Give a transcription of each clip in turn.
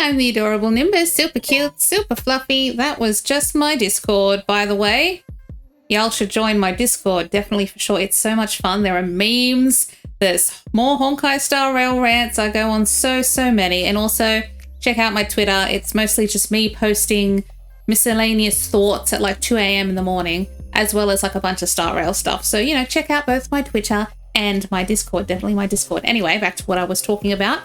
I'm the adorable Nimbus. Super cute, super fluffy. That was just my Discord, by the way. Y'all should join my Discord, definitely for sure. It's so much fun. There are memes. There's more Honkai style rail rants. I go on so many. And also check out my Twitter. It's mostly just me posting miscellaneous thoughts at like 2 a.m. in the morning, as well as like a bunch of Star Rail stuff. So, you know, check out both my Twitter and my Discord. Definitely my Discord. Anyway, back to what I was talking about.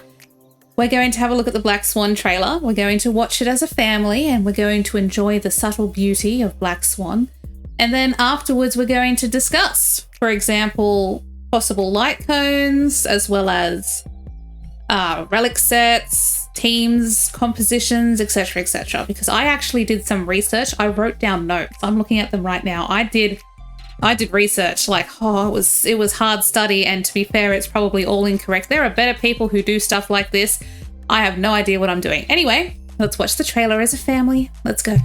We're going to have a look at the Black Swan trailer. We're going to watch it as a family, and we're going to enjoy the subtle beauty of Black Swan. And then afterwards, we're going to discuss, for example, possible light cones, as well as relic sets, teams, compositions, etc., etc. Because I actually did some research. I wrote down notes. I'm looking at them right now. I did research, like, it was hard study, and to be fair, it's probably all incorrect. There are better people who do stuff like this. I have no idea what I'm doing. Anyway, let's watch the trailer as a family. Let's go.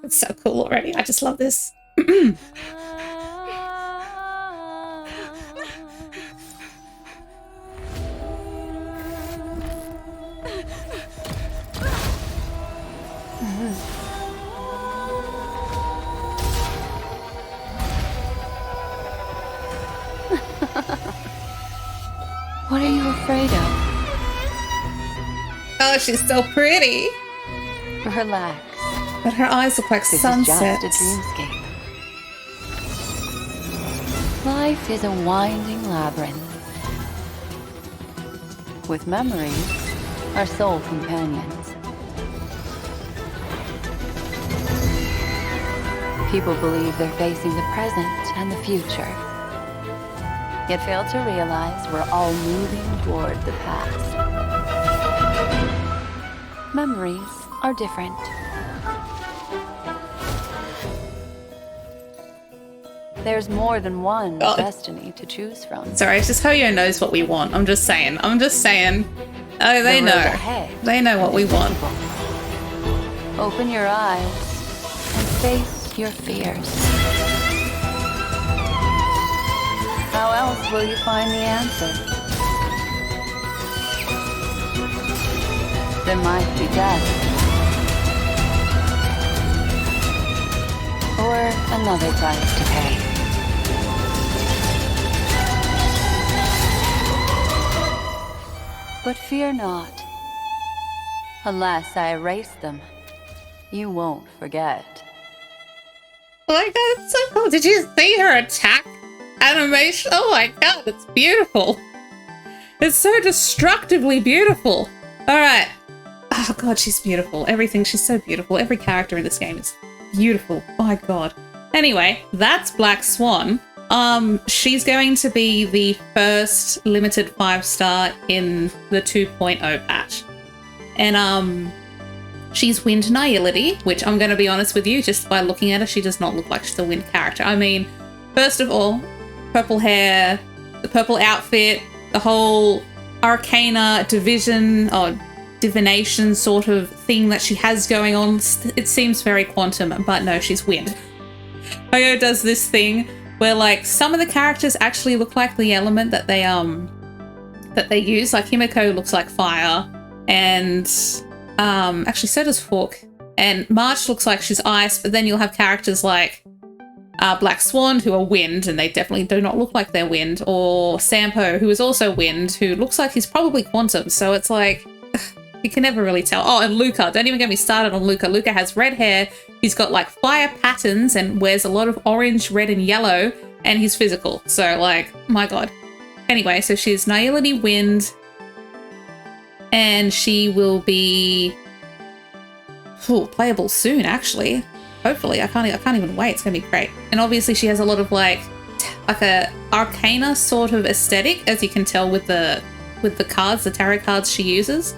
It's so cool already. I just love this. What are you afraid of? Oh, she's so pretty. Relax. But her eyes look like This sunsets. is just a dreamscape. Life is a winding labyrinth. With memories, our sole companions. People believe they're facing the present and the future, yet fail to realize we're all moving toward the past. Memories are different. There's more than one destiny to choose from. Sorry, it's just Hoyo knows what we want. I'm just saying. Oh, they know. They know what we want. Open your eyes and face your fears. How else will you find the answer? There might be death. Or another price to pay. But fear not. Unless I erase them, you won't forget. Oh my god, it's so cool. Did you see her attack animation? Oh my god, it's beautiful. It's so destructively beautiful. Alright. Oh god, she's beautiful. She's so beautiful. Every character in this game is beautiful. My god. Anyway, that's Black Swan. She's going to be the first limited 5-star in the 2.0 patch. And she's Wind Nihility, which I'm going to be honest with you, just by looking at her, she does not look like she's a wind character. I mean, first of all, purple hair, the purple outfit, the whole arcana division or divination sort of thing that she has going on. It seems very quantum, but no, she's wind. Hoyo does this thing where, like, some of the characters actually look like the element that they use. Like Himiko looks like fire, and actually so does Fork. And March looks like she's ice, but then you'll have characters like Black Swan, who are wind, and they definitely do not look like they're wind, or Sampo, who is also wind, who looks like he's probably quantum. So it's like, you can never really tell. Oh, and Luca. Don't even get me started on Luca. Luca has red hair. He's got like fire patterns and wears a lot of orange, red, and yellow, and he's physical. So, like, my god. Anyway, so she's Nihility Wind, and she will be playable soon, actually. Hopefully. I can't even wait. It's gonna be great. And obviously she has a lot of like a arcana sort of aesthetic, as you can tell with the cards, the tarot cards she uses.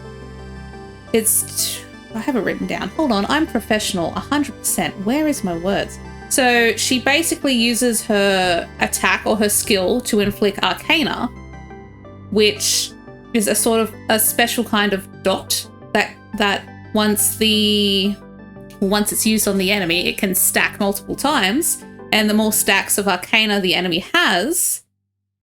I have it written down. Hold on, I'm professional, 100%. Where is my words? So she basically uses her attack or her skill to inflict arcana, which is a sort of a special kind of dot that once it's used on the enemy, it can stack multiple times, And the more stacks of Arcana the enemy has,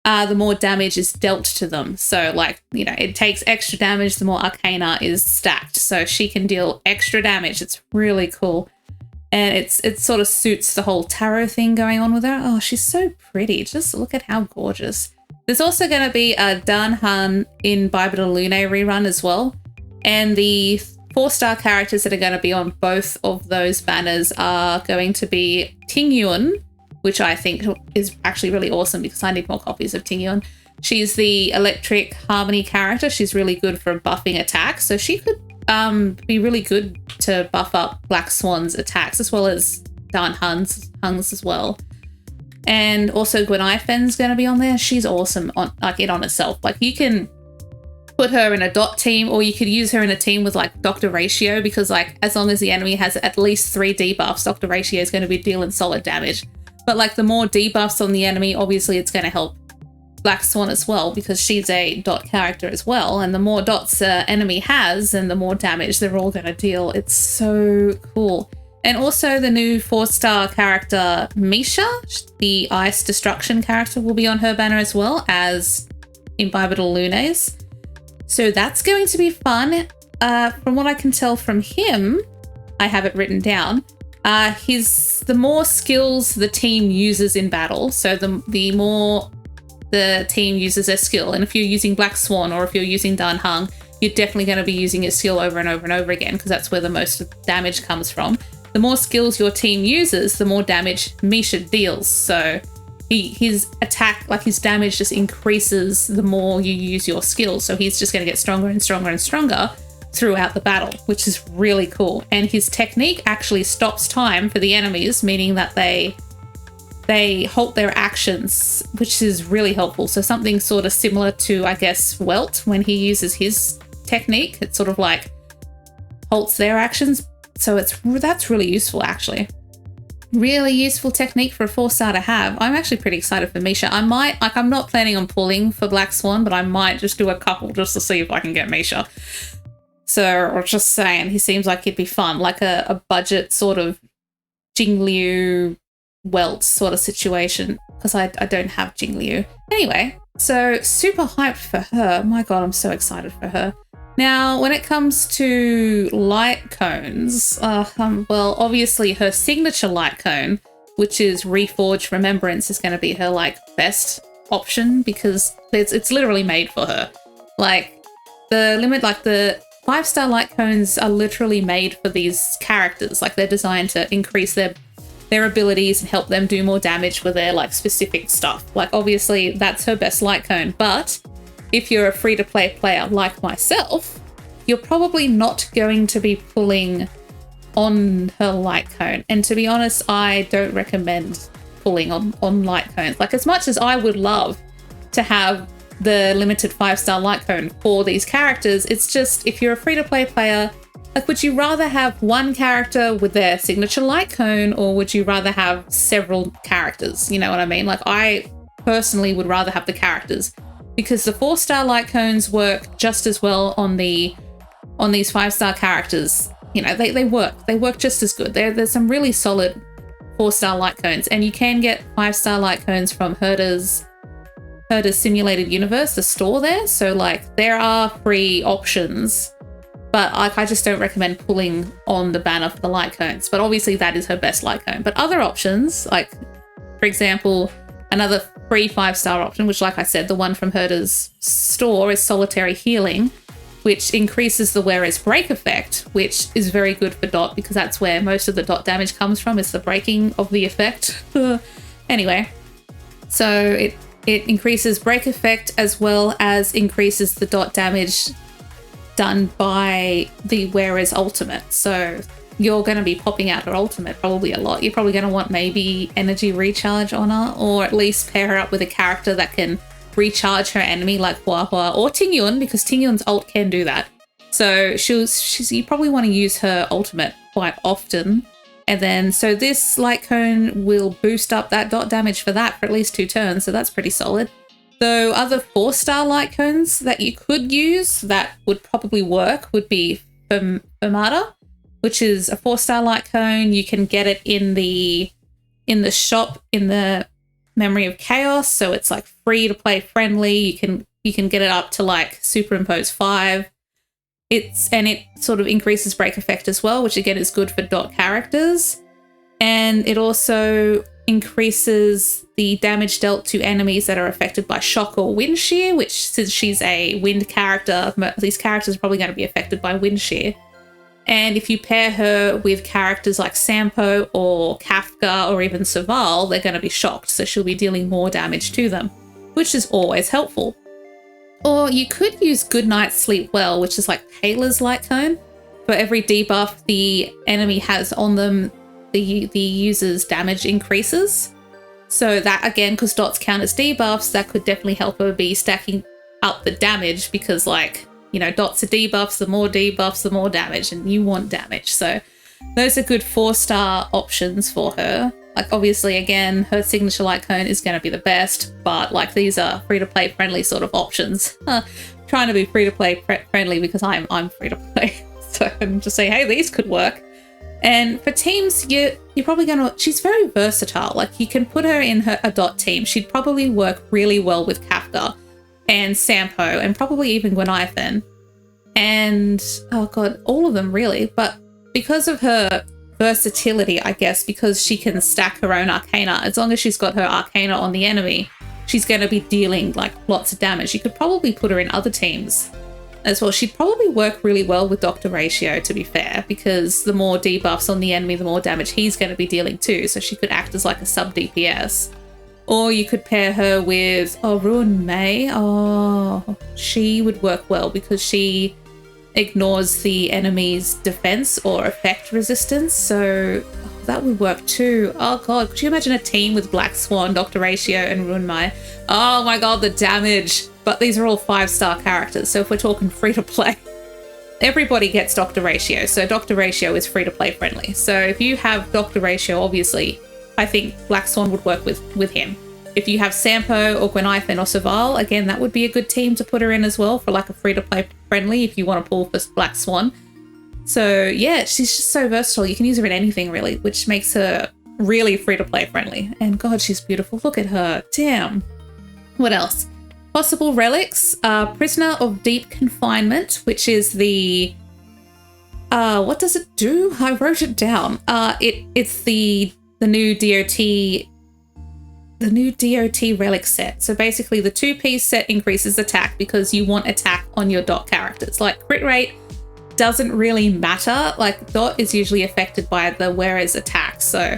the more damage is dealt to them. So, like, you know, it takes extra damage the more Arcana is stacked. So she can deal extra damage. It's really cool. And it sort of suits the whole tarot thing going on with her. Oh, she's so pretty. Just look at how gorgeous. There's also going to be a Dan Han in Bible Lune rerun as well. And the 4-star characters that are going to be on both of those banners are going to be Ting Yun, which I think is actually really awesome because I need more copies of Ting Yun. She's the electric harmony character. She's really good for buffing attacks. So she could be really good to buff up Black Swan's attacks as well as Dan Han's as well. And also Gwen Ifen's going to be on there. She's awesome on herself. Like, you can put her in a dot team, or you could use her in a team with like Dr. Ratio, because like as long as the enemy has at least 3 debuffs, Dr. Ratio is going to be dealing solid damage. But like the more debuffs on the enemy, obviously it's going to help Black Swan as well, because she's a dot character as well. And the more dots an enemy has and the more damage they're all going to deal. It's so cool. And also the new 4-star character, Misha, the Ice Destruction character, will be on her banner as well as in Bible Lunes. So that's going to be fun. From what I can tell from him, I have it written down, the more skills the team uses in battle, so the more the team uses their skill. And if you're using Black Swan or if you're using Dan Hang, you're definitely going to be using your skill over and over and over again, because that's where the most damage comes from. The more skills your team uses, the more damage Misha deals. So his attack, like his damage just increases the more you use your skills. So he's just going to get stronger and stronger and stronger throughout the battle, which is really cool. And his technique actually stops time for the enemies, meaning that they halt their actions, which is really helpful. So something sort of similar to, I guess, Welt when he uses his technique. It sort of like halts their actions. So that's really useful, actually. Really useful technique for a 4-star to have. I'm actually pretty excited for Misha. I'm not planning on pulling for Black Swan, but I might just do a couple just to see if I can get Misha. So, or just saying, he seems like he'd be fun, like a budget sort of Jingliu Welt sort of situation, because I don't have Jingliu. Anyway, so super hyped for her. My God, I'm so excited for her. Now, when it comes to light cones, well, obviously her signature light cone, which is Reforged Remembrance, is going to be her like best option, because it's literally made for her. Like the 5-star light cones are literally made for these characters. Like, they're designed to increase their abilities and help them do more damage with their like specific stuff. Like, obviously that's her best light cone, but if you're a free-to-play player like myself, you're probably not going to be pulling on her light cone. And to be honest, I don't recommend pulling on light cones. Like, as much as I would love to have the limited 5-star light cone for these characters, it's just, if you're a free-to-play player, like, would you rather have one character with their signature light cone, or would you rather have several characters? You know what I mean? Like, I personally would rather have the characters, because the 4-star light cones work just as well on these 5-star characters. You know, they work just as good. There's some really solid 4-star light cones, and you can get 5-star light cones from Herder's Simulated Universe, the store there. So like, there are free options, but I just don't recommend pulling on the banner for the light cones. But obviously that is her best light cone. But other options, like for example, another free 5-star option, which, like I said, the one from Herder's store, is Solitary Healing, which increases the wearer's break effect, which is very good for dot, because that's where most of the dot damage comes from, is the breaking of the effect. Anyway, so it increases break effect as well as increases the dot damage done by the wearer's ultimate. So you're going to be popping out her ultimate probably a lot. You're probably going to want maybe energy recharge on her, or at least pair her up with a character that can recharge her enemy, like Hua Hua or Ting Yun, because Ting Yun's ult can do that. So you probably want to use her ultimate quite often. And then, so this light cone will boost up that dot damage for that for at least 2 turns. So that's pretty solid. Though other 4-star light cones that you could use that would probably work would be Fermata, which is a 4-star light cone. You can get it in the in the shop in the Memory of Chaos, so it's like free to play friendly. You can get it up to like superimpose 5. It sort of increases break effect as well, which again is good for dot characters. And it also increases the damage dealt to enemies that are affected by shock or wind shear, which since she's a wind character, these characters are probably going to be affected by wind shear. And if you pair her with characters like Sampo or Kafka or even Saval, they're going to be shocked, so she'll be dealing more damage to them, which is always helpful. Or you could use Goodnight Sleep Well, which is like Kayla's light cone. For every debuff the enemy has on them, the user's damage increases. So that, again, because dots count as debuffs, that could definitely help her be stacking up the damage because, like, you know, dots are debuffs, the more damage, and you want damage. So those are good 4-star options for her. Like, obviously, again, her signature light cone is going to be the best, but like these are free-to-play friendly sort of options. Trying to be free-to-play friendly because I'm free-to-play. So I'm just saying, hey, these could work. And for teams, you're probably going to... She's very versatile. Like, you can put her in a dot team. She'd probably work really well with Kafka and Sampo and probably even Gwenithan. And, oh God, all of them really. But because of her versatility, I guess, because she can stack her own Arcana, as long as she's got her Arcana on the enemy, she's going to be dealing like lots of damage. You could probably put her in other teams as well. She'd probably work really well with Dr. Ratio, to be fair, because the more debuffs on the enemy, the more damage he's going to be dealing too. So she could act as like a sub DPS. Or you could pair her with, Ruin May. Oh, she would work well because she ignores the enemy's defense or effect resistance. So that would work too. Oh God, could you imagine a team with Black Swan, Dr. Ratio, and Ruin May? Oh my God, the damage. But these are all 5-star characters. So if we're talking free to play, everybody gets Dr. Ratio. So Dr. Ratio is free to play friendly. So if you have Dr. Ratio, obviously, I think Black Swan would work with him. If you have Sampo or Gwenithan or Saval, again, that would be a good team to put her in as well for like a free-to-play friendly if you want to pull for Black Swan. So yeah, she's just so versatile. You can use her in anything really, which makes her really free-to-play friendly. And God, she's beautiful. Look at her. Damn. What else? Possible relics. Prisoner of Deep Confinement, which is the... what does it do? I wrote it down. It's the new DOT... The new DOT relic set. So basically the 2-piece set increases attack because you want attack on your dot characters. Like crit rate doesn't really matter. Like dot is usually affected by the wearer's attack. So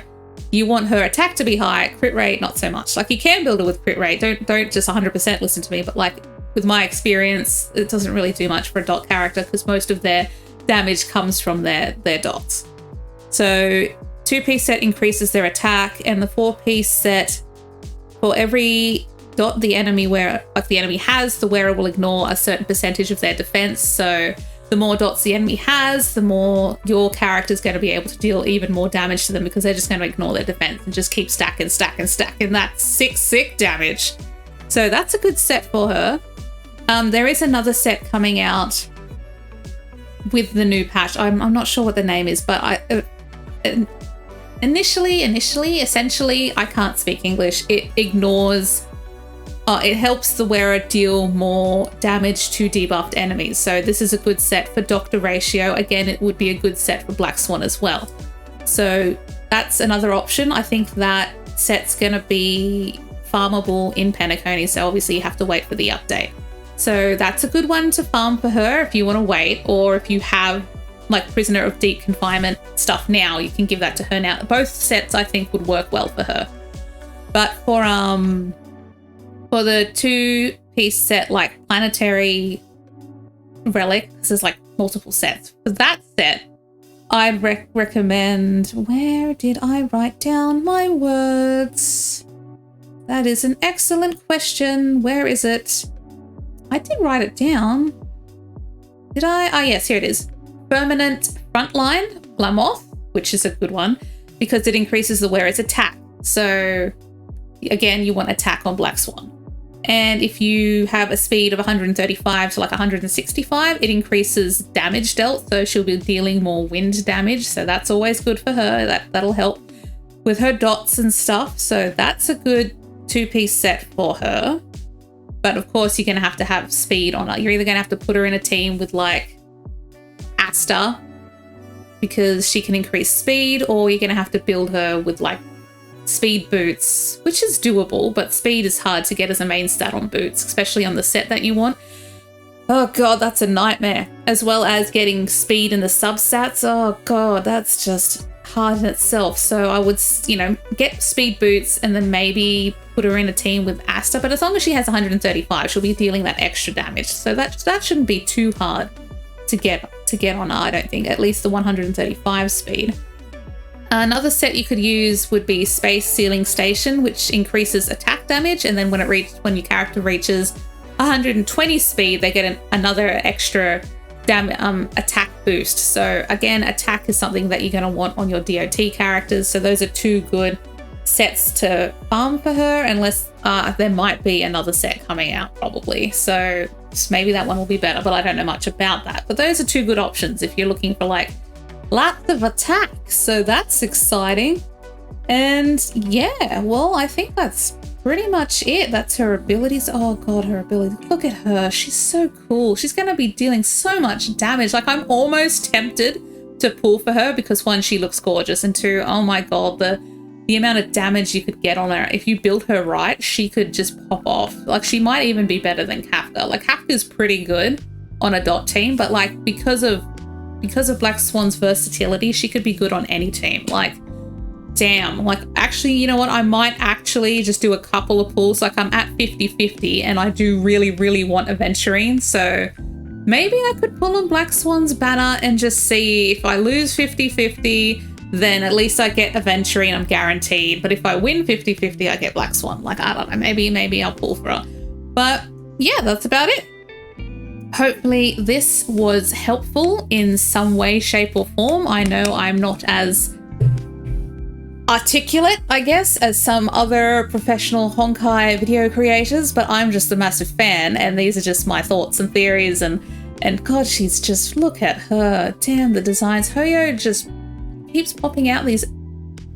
you want her attack to be high, crit rate not so much. Like you can build it with crit rate. Don't just 100% listen to me. But like with my experience, it doesn't really do much for a dot character because most of their damage comes from their dots. So 2-piece set increases their attack, and the 4-piece set, for every dot the enemy has, the wearer will ignore a certain percentage of their defense. So the more dots the enemy has, the more your character's going to be able to deal even more damage to them because they're just going to ignore their defense and just keep stacking that sick damage. So that's a good set for her. There is another set coming out with the new patch. I'm not sure what the name is, but essentially, I can't speak English. It ignores, it helps the wearer deal more damage to debuffed enemies. So this is a good set for Dr. Ratio. Again, it would be a good set for Black Swan as well. So that's another option. I think that set's going to be farmable in Penacony. So obviously you have to wait for the update. So that's a good one to farm for her if you want to wait, or if you have like Prisoner of Deep Confinement stuff now, you can give that to her now. Both sets I think would work well for her. But for the 2-piece set, like Planetary Relic, because there's like multiple sets. For that set, I'd recommend... Where did I write down my words? That is an excellent question. Where is it? I did write it down. Did I? Ah, yes, here it is. Permanent Frontline Lamoth, which is a good one because it increases the wearer's attack. So again, you want attack on Black Swan. And if you have a speed of 135 to like 165, it increases damage dealt. So she'll be dealing more wind damage. So that's always good for her. That'll help. with her dots and stuff. So that's a good 2-piece set for her. But of course, you're going to have speed on her. You're either going to have to put her in a team with like Asta, because she can increase speed, or you're going to have to build her with like speed boots, which is doable, but speed is hard to get as a main stat on boots, especially on the set that you want. Oh god, that's a nightmare. As well as getting speed in the substats. Oh god, that's just hard in itself. So I would, you know, get speed boots and then maybe put her in a team with Asta, but as long as she has 135, she'll be dealing that extra damage. So that shouldn't be too hard to get on her, I don't think, at least the 135 speed. Another set you could use would be Space Sealing Station, which increases attack damage, and then when your character reaches 120 speed, they get another extra attack boost. So again, attack is something that you're going to want on your DOT characters. So those are two good sets to farm for her, unless there might be another set coming out probably. So maybe that one will be better, but I don't know much about that. But those are two good options if you're looking for like lots of attack. So that's exciting. And yeah, well, I think that's pretty much it. That's her abilities. Oh god, her ability. Look at her. She's so cool. She's going to be dealing so much damage. Like, I'm almost tempted to pull for her because one, she looks gorgeous, and two, oh my god, the amount of damage you could get on her. If you build her right, she could just pop off. Like, she might even be better than Kafka. Like, Kafka's pretty good on a dot team, but like because of Black Swan's versatility, she could be good on any team. Like, damn. Like, actually, you know what? I might actually just do a couple of pulls. Like, I'm at 50-50 and I do really, really want Aventurine. So maybe I could pull on Black Swan's banner and just see if I lose 50-50, then at least I get Aventurine, I'm guaranteed. But if I win 50-50, I get Black Swan. Like, I don't know. Maybe I'll pull for her. But yeah, that's about it. Hopefully this was helpful in some way, shape or form. I know I'm not as articulate, I guess, as some other professional Honkai video creators, but I'm just a massive fan, and these are just my thoughts and theories, and god, she's just, look at her. Damn, the designs. Hoyo just keeps popping out these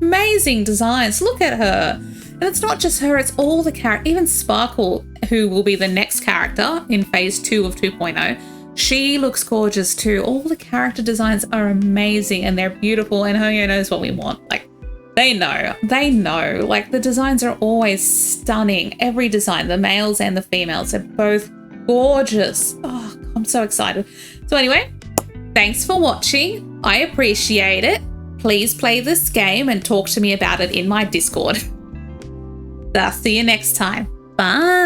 amazing designs. Look at her. And it's not just her, it's all the characters. Even Sparkle, who will be the next character in phase 2 of 2.0, she looks gorgeous too. All the character designs are amazing and they're beautiful, and Hoyo knows what we want. Like, they know. Like, the designs are always stunning. Every design, the males and the females, are both gorgeous. Oh, I'm so excited. So anyway, thanks for watching. I appreciate it. Please play this game and talk to me about it in my Discord. I'll see you next time. Bye.